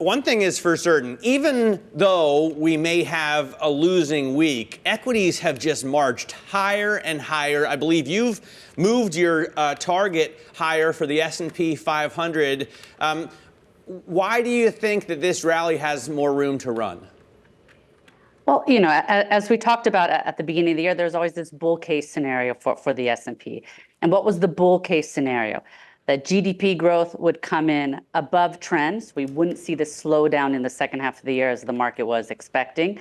One thing is for certain, even though we may have a losing week, equities have just marched higher and higher. I believe you've moved your target higher for the S&P 500. Why do you think that this rally has more room to run? Well, as we talked about at the beginning of the year, there's always this bull case scenario for the S&P. And what was the bull case scenario? That GDP growth would come in above trends. We wouldn't see the slowdown in the second half of the year as the market was expecting.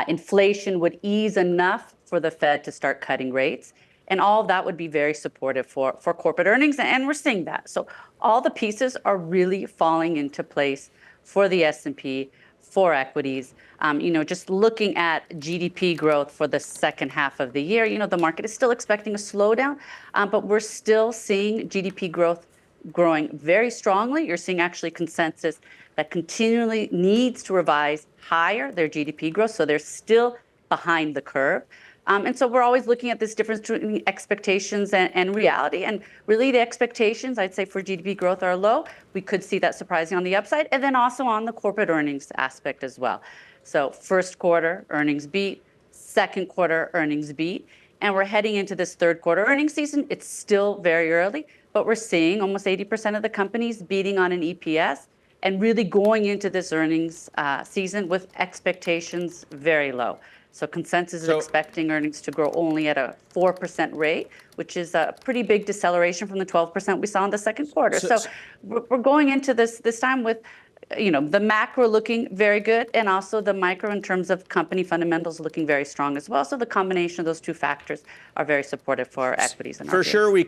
Inflation would ease enough for the Fed to start cutting rates. And all of that would be very supportive for corporate earnings. And we're seeing that. So all the pieces are really falling into place for the S&P, for equities. Just looking at GDP growth for the second half of the year, the market is still expecting a slowdown, but we're still seeing GDP growth growing very strongly. You're seeing actually consensus that continually needs to revise higher their GDP growth, so they're still behind the curve. And so we're always looking at this difference between expectations and reality. And really the expectations, I'd say, for GDP growth are low. We could see that surprising on the upside, and then also on the corporate earnings aspect as well. So first quarter earnings beat, second quarter earnings beat, and we're heading into this third quarter earnings season. It's still very early, but we're seeing almost 80% of the companies beating on an EPS and really going into this earnings season with expectations very low. So consensus is expecting earnings to grow only at a 4% rate, which is a pretty big deceleration from the 12% we saw in the second quarter. So we're going into this time with the macro looking very good, and also the micro in terms of company fundamentals looking very strong as well. So the combination of those two factors are very supportive for equities. For sure, we